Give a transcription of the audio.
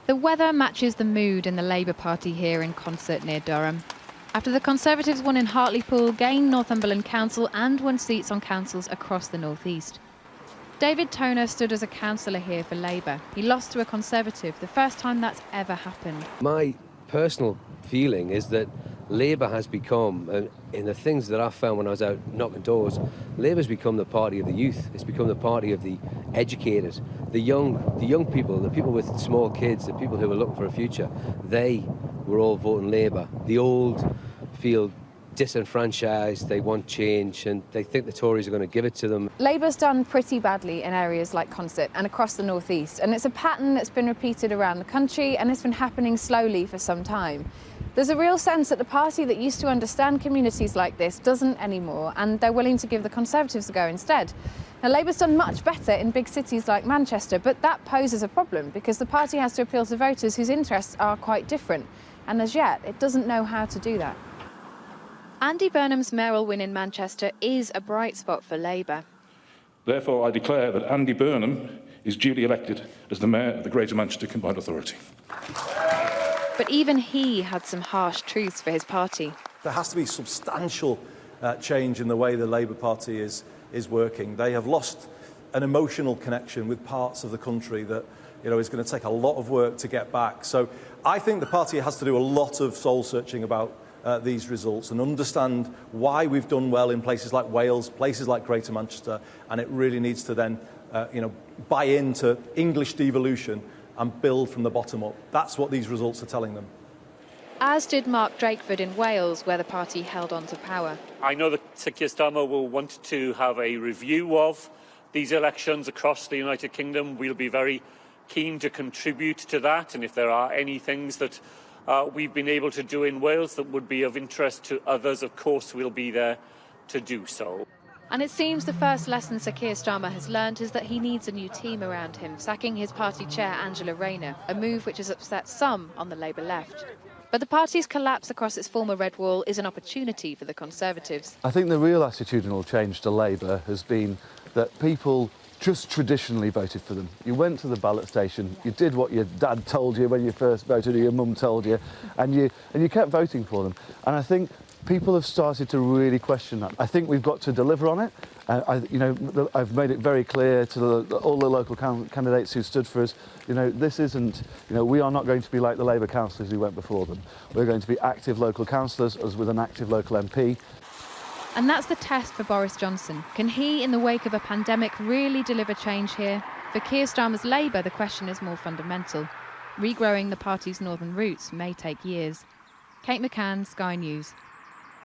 The weather matches the mood in the Labour Party here in Concert near Durham. After the Conservatives won in Hartlepool, gained Northumberland Council and won seats on councils across the North East. David Toner stood as a councillor here for Labour. He lost to a Conservative, the first time that's ever happened. My personal feeling is that Labour has become, in the things that I found when I was out knocking doors, Labour's become the party of the youth. It's become the party of the educated, the young people, the people with small kids, the people who are looking for a future. They were all voting Labour. The old feel disenfranchised, they want change, and they think the Tories are going to give it to them. Labour's done pretty badly in areas like Concert and across the North East, and it's a pattern that's been repeated around the country, and it's been happening slowly for some time. There's a real sense that the party that used to understand communities like this doesn't anymore, and they're willing to give the Conservatives a go instead. Now, Labour's done much better in big cities like Manchester, but that poses a problem because the party has to appeal to voters whose interests are quite different, and as yet, it doesn't know how to do that. Andy Burnham's mayoral win in Manchester is a bright spot for Labour. Therefore, I declare that Andy Burnham is duly elected as the Mayor of the Greater Manchester Combined Authority. But even he had some harsh truths for his party. There has to be substantial change in the way the Labour Party is working. They have lost an emotional connection with parts of the country that is going to take a lot of work to get back. So I think the party has to do a lot of soul-searching about these results and understand why we've done well in places like Wales, places like Greater Manchester, and it really needs to then buy into English devolution and build from the bottom up. That's what these results are telling them. As did Mark Drakeford in Wales, where the party held on to power. I know that Sir Keir Starmer will want to have a review of these elections across the United Kingdom. We'll be very keen to contribute to that, and if there are any things that we've been able to do in Wales that would be of interest to others, of course we'll be there to do so. And it seems the first lesson Sir Keir Starmer has learned is that he needs a new team around him, sacking his party chair Angela Rayner, a move which has upset some on the Labour left. But the party's collapse across its former red wall is an opportunity for the Conservatives. I think the real attitudinal change to Labour has been that people just traditionally voted for them. You went to the ballot station, you did what your dad told you when you first voted, or your mum told you, and you kept voting for them. And I think people have started to really question that. I think we've got to deliver on it. I've made it very clear to all the local candidates who stood for us, this isn't, we are not going to be like the Labour councillors who went before them. We're going to be active local councillors, as with an active local MP. And that's the test for Boris Johnson. Can he, in the wake of a pandemic, really deliver change here? For Keir Starmer's Labour, the question is more fundamental. Regrowing the party's northern roots may take years. Kate McCann, Sky News.